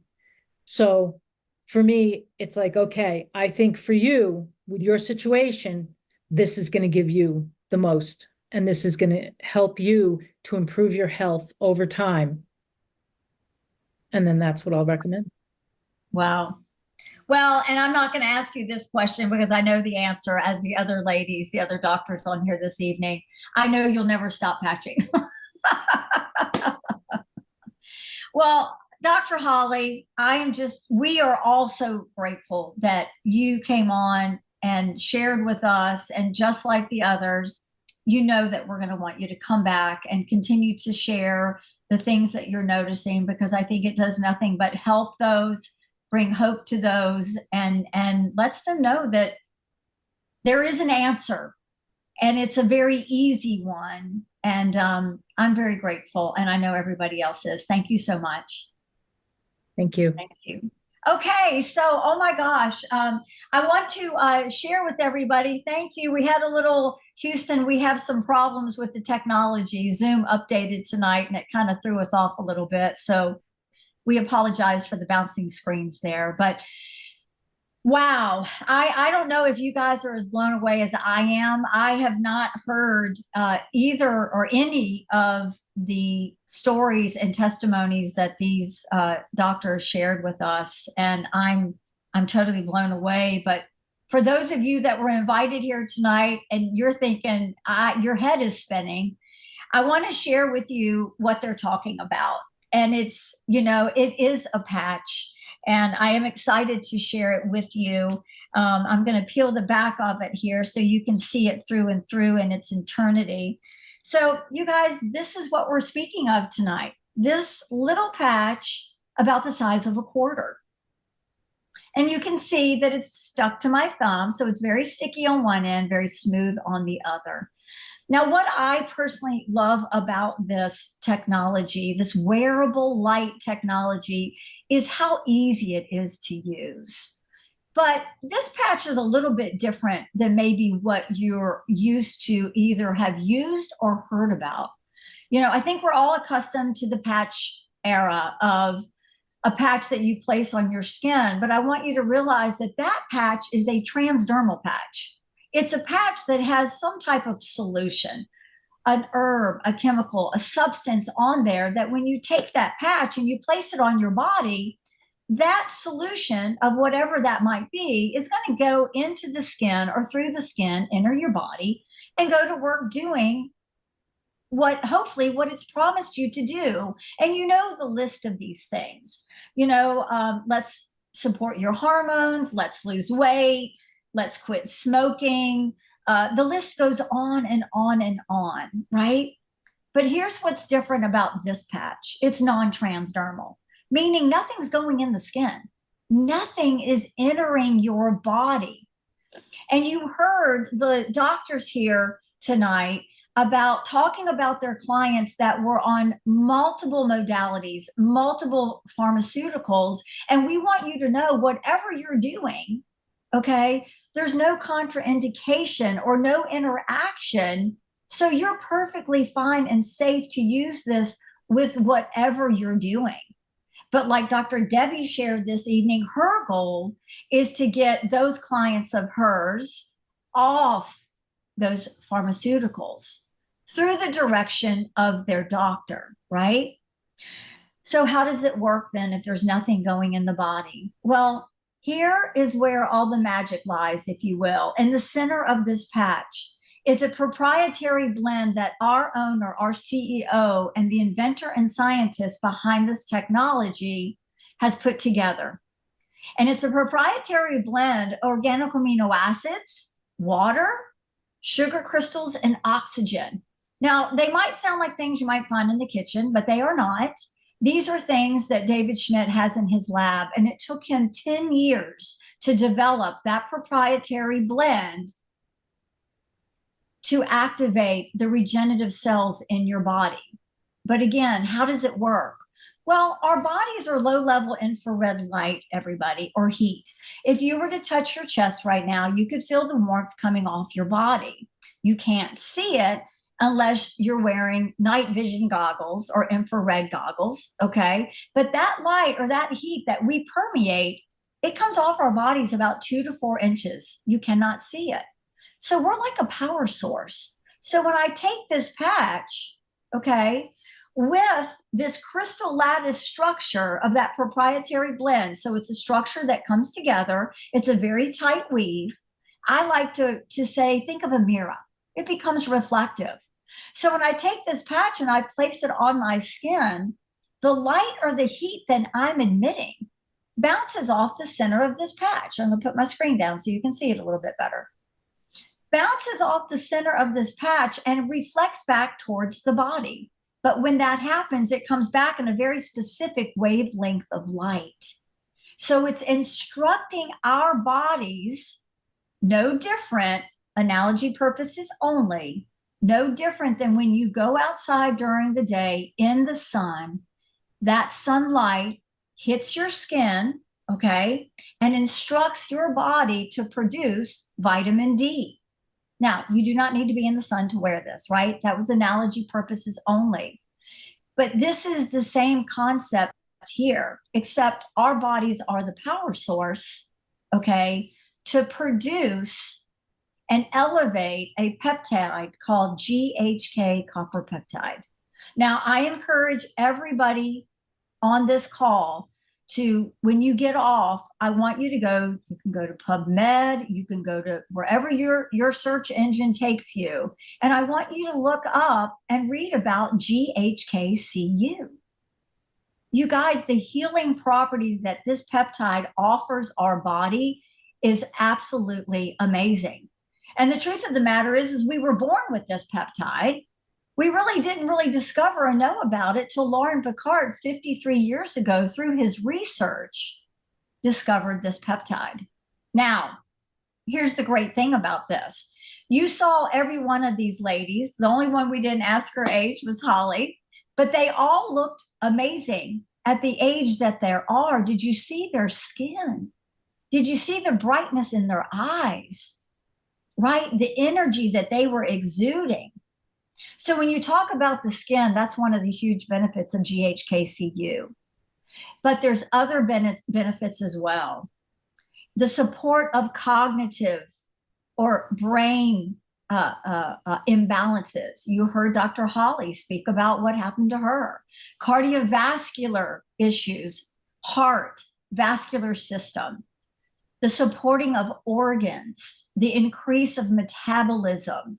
So for me, it's like, okay, I think for you, with your situation, this is going to give you the most, and this is going to help you to improve your health over time. And then that's what I'll recommend. Wow. Well, and I'm not going to ask you this question because I know the answer, as the other ladies, the other doctors on here this evening. I know you'll never stop patching. Well, Dr. Holly, we are all so grateful that you came on and shared with us. And just like the others, that we're going to want you to come back and continue to share the things that you're noticing, because I think it does nothing but help those, bring hope to those, and lets them know that there is an answer, and it's a very easy one. And I'm very grateful, and I know everybody else is. Thank you so much. Thank you. Thank you. Okay, so, oh my gosh, I want to share with everybody, thank you. We had a little, Houston, we have some problems with the technology. Zoom updated tonight, and it kind of threw us off a little bit. So we apologize for the bouncing screens there, but wow, I don't know if you guys are as blown away as I am. I have not heard either or any of the stories and testimonies that these doctors shared with us, and I'm totally blown away. But for those of you that were invited here tonight and you're thinking your head is spinning, I want to share with you what they're talking about. And it's, it is a patch. And I am excited to share it with you. I'm going to peel the back of it here so you can see it through and through in its eternity. So you guys, this is what we're speaking of tonight. This little patch about the size of a quarter. And you can see that it's stuck to my thumb. So it's very sticky on one end, very smooth on the other. Now, what I personally love about this technology, this wearable light technology, is how easy it is to use. But this patch is a little bit different than maybe what you're used to either have used or heard about. I think we're all accustomed to the patch era of a patch that you place on your skin, but I want you to realize that that patch is a transdermal patch. It's a patch that has some type of solution, an herb, a chemical, a substance on there that when you take that patch and you place it on your body, that solution of whatever that might be is going to go into the skin or through the skin, enter your body, and go to work doing hopefully what it's promised you to do. And you know the list of these things. Let's support your hormones, let's lose weight, let's quit smoking. The list goes on and on and on, right? But here's what's different about this patch. It's non-transdermal, meaning nothing's going in the skin. Nothing is entering your body. And you heard the doctors here tonight talking about their clients that were on multiple modalities, multiple pharmaceuticals. And we want you to know whatever you're doing, okay, there's no contraindication or no interaction. So you're perfectly fine and safe to use this with whatever you're doing. But like Dr. Debbie shared this evening, her goal is to get those clients of hers off those pharmaceuticals through the direction of their doctor, right? So how does it work then if there's nothing going in the body? Well, here is where all the magic lies, if you will. In the center of this patch is a proprietary blend that our owner, our CEO, and the inventor and scientist behind this technology has put together. And it's a proprietary blend of organic amino acids, water, sugar crystals, and oxygen. Now, they might sound like things you might find in the kitchen, but they are not. These are things that David Schmidt has in his lab, and it took him 10 years to develop that proprietary blend to activate the regenerative cells in your body. But again, how does it work? Well, our bodies are low-level infrared light, everybody, or heat. If you were to touch your chest right now, you could feel the warmth coming off your body. You can't see it unless you're wearing night vision goggles or infrared goggles, okay? But that light or that heat that we permeate, it comes off our bodies about 2 to 4 inches. You cannot see it. So we're like a power source. So when I take this patch, okay, with this crystal lattice structure of that proprietary blend, so it's a structure that comes together, it's a very tight weave. I like to say, think of a mirror. It becomes reflective. So when I take this patch and I place it on my skin, the light or the heat that I'm emitting bounces off the center of this patch. I'm going to put my screen down so you can see it a little bit better. Bounces off the center of this patch and reflects back towards the body. But when that happens, it comes back in a very specific wavelength of light. So it's instructing our bodies, no different, analogy purposes only, no different than when you go outside during the day in the sun, that sunlight hits your skin, okay, and instructs your body to produce vitamin D. Now, you do not need to be in the sun to wear this, right? That was analogy purposes only. But this is the same concept here, except our bodies are the power source, okay, to produce and elevate a peptide called GHK copper peptide. Now, I encourage everybody on this call to, when you get off, I want you can go to PubMed, you can go to wherever your search engine takes you, and I want you to look up and read about GHKCU. You guys, the healing properties that this peptide offers our body is absolutely amazing. And the truth of the matter is we were born with this peptide. We really didn't discover and know about it till Lauren Picard 53 years ago, through his research, discovered this peptide. Now, here's the great thing about this. You saw every one of these ladies. The only one we didn't ask her age was Holly, but they all looked amazing at the age that they are. Did you see their skin? Did you see the brightness in their eyes? Right? The energy that they were exuding. So when you talk about the skin, that's one of the huge benefits of GHKCU. But there's other benefits as well. The support of cognitive or brain imbalances. You heard Dr. Holly speak about what happened to her. Cardiovascular issues, heart, vascular system, the supporting of organs, the increase of metabolism,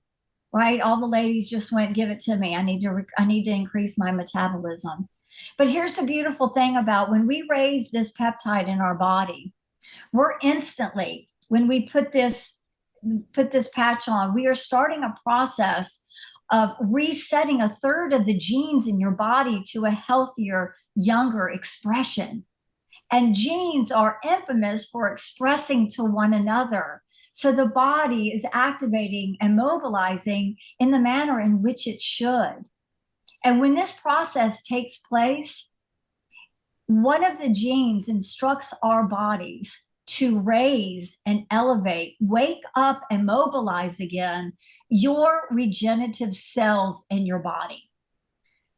right? All the ladies just went, give it to me. I need to increase my metabolism. But here's the beautiful thing about when we raise this peptide in our body, we're instantly, when we put this patch on, we are starting a process of resetting a third of the genes in your body to a healthier, younger expression. And genes are infamous for expressing to one another. So the body is activating and mobilizing in the manner in which it should. And when this process takes place, one of the genes instructs our bodies to raise and elevate, wake up and mobilize again your regenerative cells in your body.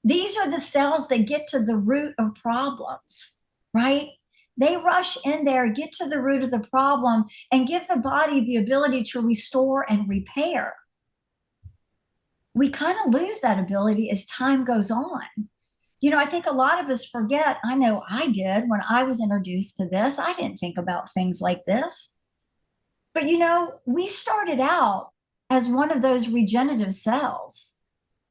These are the cells that get to the root of problems, right? They rush in there, get to the root of the problem, and give the body the ability to restore and repair. We kind of lose that ability as time goes on. You know, I think a lot of us forget, I know I did when I was introduced to this. I didn't think about things like this. But, you know, we started out as one of those regenerative cells.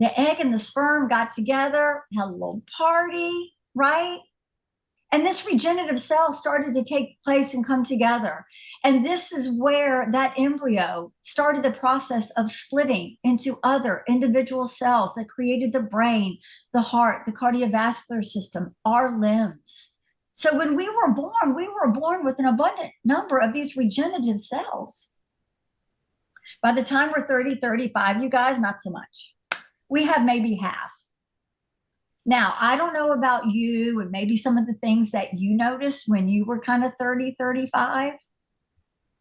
The egg and the sperm got together, had a little party, right? And this regenerative cell started to take place and come together. And this is where that embryo started the process of splitting into other individual cells that created the brain, the heart, the cardiovascular system, our limbs. So when we were born with an abundant number of these regenerative cells. By the time we're 30, 35, you guys, not so much. We have maybe half. Now, I don't know about you and maybe some of the things that you noticed when you were kind of 30, 35.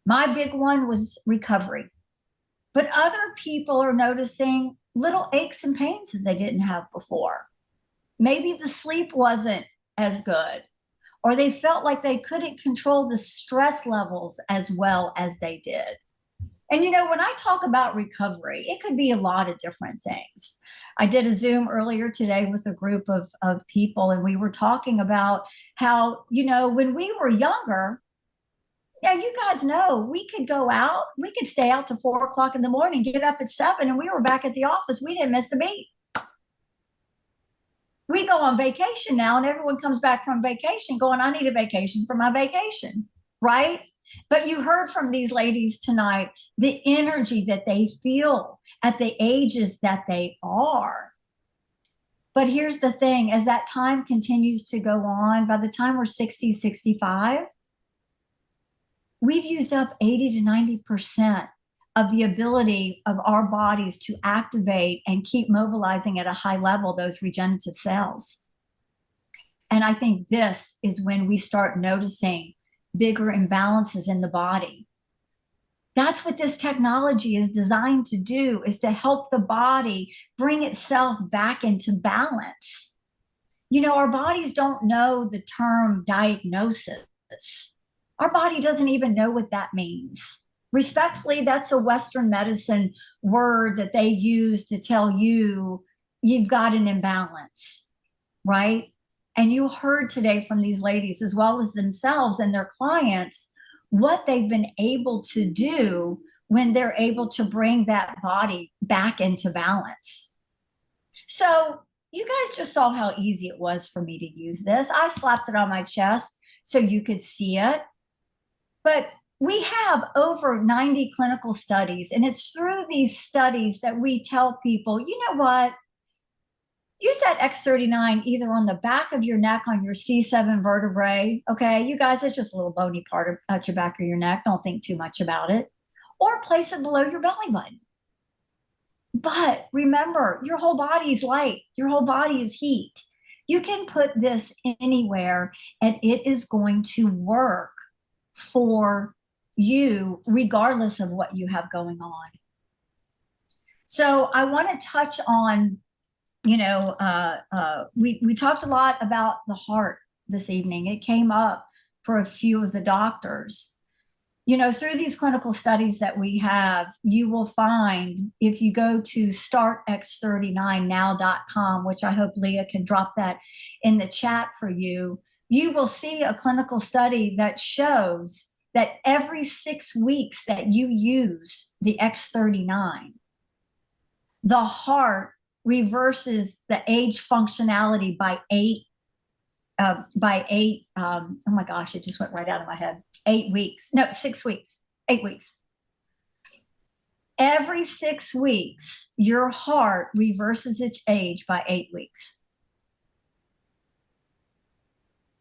My big one was recovery. But other people are noticing little aches and pains that they didn't have before. Maybe the sleep wasn't as good, or they felt like they couldn't control the stress levels as well as they did. And, you know, when I talk about recovery, it could be a lot of different things. I did a Zoom earlier today with a group of people, and we were talking about how, you know, when we were younger, yeah, you guys know, we could go out, we could stay out till 4 o'clock in the morning, get up at 7, and we were back at the office. We didn't miss a beat. We go on vacation now, and everyone comes back from vacation going, I need a vacation for my vacation, right? But you heard from these ladies tonight, the energy that they feel at the ages that they are. But here's the thing, as that time continues to go on, by the time we're 60, 65, we've used up 80 to 90% of the ability of our bodies to activate and keep mobilizing at a high level those regenerative cells. And I think this is when we start noticing bigger imbalances in the body. That's what this technology is designed to do, is to help the body bring itself back into balance. You know, our bodies don't know the term diagnosis. Our body doesn't even know what that means. Respectfully, that's a Western medicine word that they use to tell you you've got an imbalance, right? And you heard today from these ladies, as well as themselves and their clients, what they've been able to do when they're able to bring that body back into balance. So you guys just saw how easy it was for me to use this. I slapped it on my chest so you could see it. But we have over 90 clinical studies, and it's through these studies that we tell people, you know what? Use that X39 either on the back of your neck on your C7 vertebrae. Okay, you guys, it's just a little bony part at your back of your neck. Don't think too much about it. Or place it below your belly button. But remember, your whole body is light. Your whole body is heat. You can put this anywhere, and it is going to work for you regardless of what you have going on. So I want to touch on, you know, we talked a lot about the heart this evening. It came up for a few of the doctors. You know, through these clinical studies that we have, you will find, if you go to startx39now.com, which I hope Leah can drop that in the chat for you, you will see a clinical study that shows that every 6 weeks that you use the X39, the heart reverses the age functionality by eight. Oh my gosh, it just went right out of my head. 8 weeks. No, 6 weeks. 8 weeks. Every 6 weeks, your heart reverses its age by 8 weeks.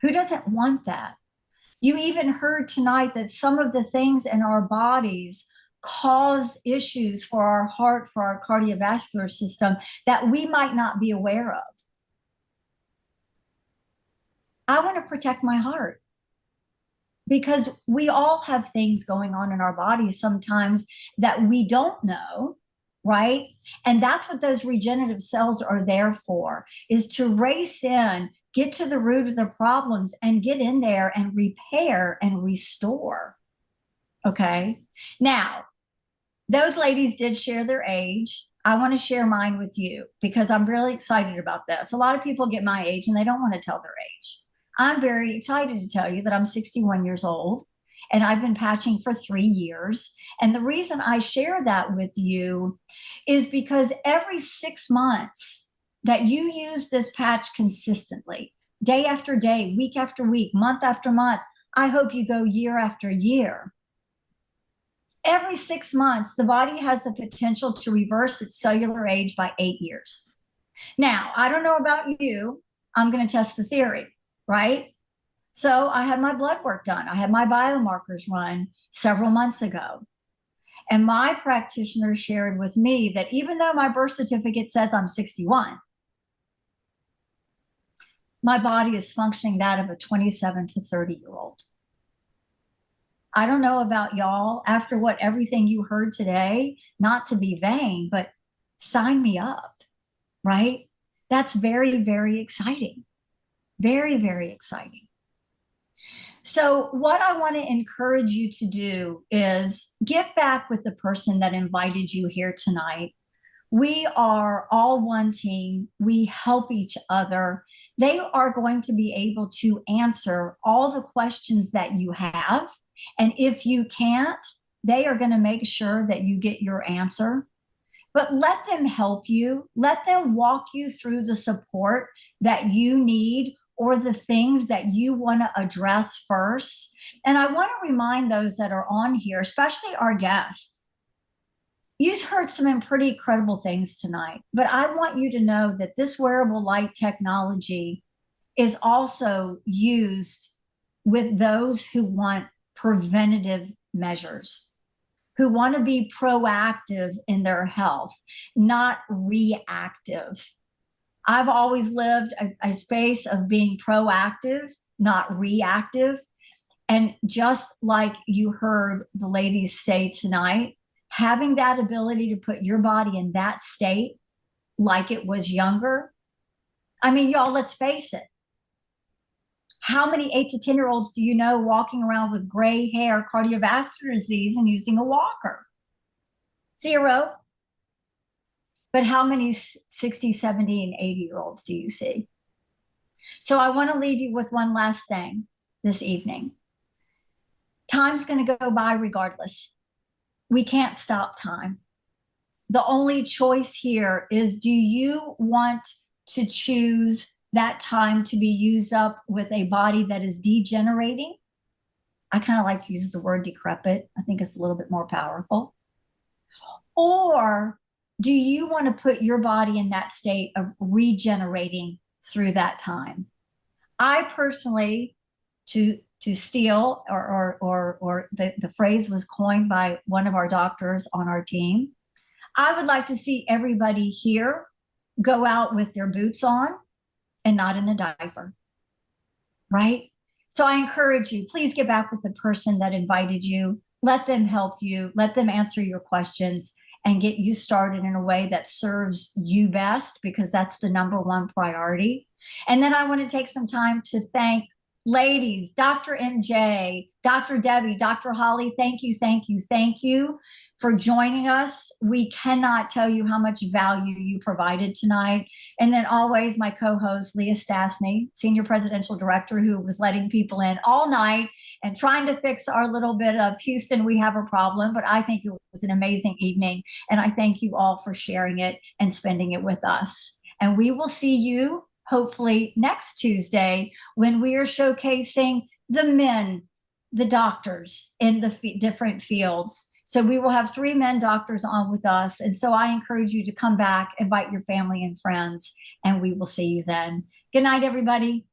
Who doesn't want that? You even heard tonight that some of the things in our bodies cause issues for our heart, for our cardiovascular system that we might not be aware of. I want to protect my heart because we all have things going on in our bodies sometimes that we don't know, right? And that's what those regenerative cells are there for, is to race in, get to the root of the problems and get in there and repair and restore. Okay. Now, those ladies did share their age. I want to share mine with you because I'm really excited about this. A lot of people get my age and they don't want to tell their age. I'm very excited to tell you that I'm 61 years old and I've been patching for 3 years. And the reason I share that with you is because every 6 months that you use this patch consistently, day after day, week after week, month after month, I hope you go year after year. Every 6 months, the body has the potential to reverse its cellular age by 8 years. Now, I don't know about you. I'm going to test the theory, right? So I had my blood work done. I had my biomarkers run several months ago. And my practitioner shared with me that even though my birth certificate says I'm 61, my body is functioning that of a 27 to 30-year-old. I don't know about y'all, after what everything you heard today, not to be vain, but sign me up, right? That's very, very exciting. Very, very exciting. So what I want to encourage you to do is get back with the person that invited you here tonight. We are all one team. We help each other. They are going to be able to answer all the questions that you have. And if you can't, they are going to make sure that you get your answer. But let them help you. Let them walk you through the support that you need or the things that you want to address first. And I want to remind those that are on here, especially our guests, you heard some pretty incredible things tonight, but I want you to know that this wearable light technology is also used with those who want preventative measures, who want to be proactive in their health, not reactive. I've always lived a space of being proactive, not reactive. And just like you heard the ladies say tonight, having that ability to put your body in that state like it was younger. I mean, y'all, let's face it. How many 8 to 10-year-olds do you know walking around with gray hair, cardiovascular disease, and using a walker? 0. But how many 60, 70, and 80-year-olds do you see? So I want to leave you with one last thing this evening. Time's going to go by regardless. We can't stop time. The only choice here is, do you want to choose that time to be used up with a body that is degenerating? I kind of like to use the word decrepit. I think it's a little bit more powerful. Or do you want to put your body in that state of regenerating through that time? I personally, to steal, or the phrase was coined by one of our doctors on our team, I would like to see everybody here go out with their boots on and not in a diaper, right? So I encourage you, please get back with the person that invited you. Let them help you. Let them answer your questions and get you started in a way that serves you best, because that's the number one priority. And then I want to take some time to thank ladies, Dr. MJ, Dr. Debbie, Dr. Holly, thank you, thank you, thank you for joining us. We cannot tell you how much value you provided tonight. And then always my co-host, Leah Stasny, Senior Presidential Director, who was letting people in all night and trying to fix our little bit of Houston, we have a problem. But I think it was an amazing evening. And I thank you all for sharing it and spending it with us. And we will see you hopefully next Tuesday when we are showcasing the men, the doctors in the different fields. So we will have 3 men doctors on with us. And so I encourage you to come back, invite your family and friends, and we will see you then. Good night, everybody.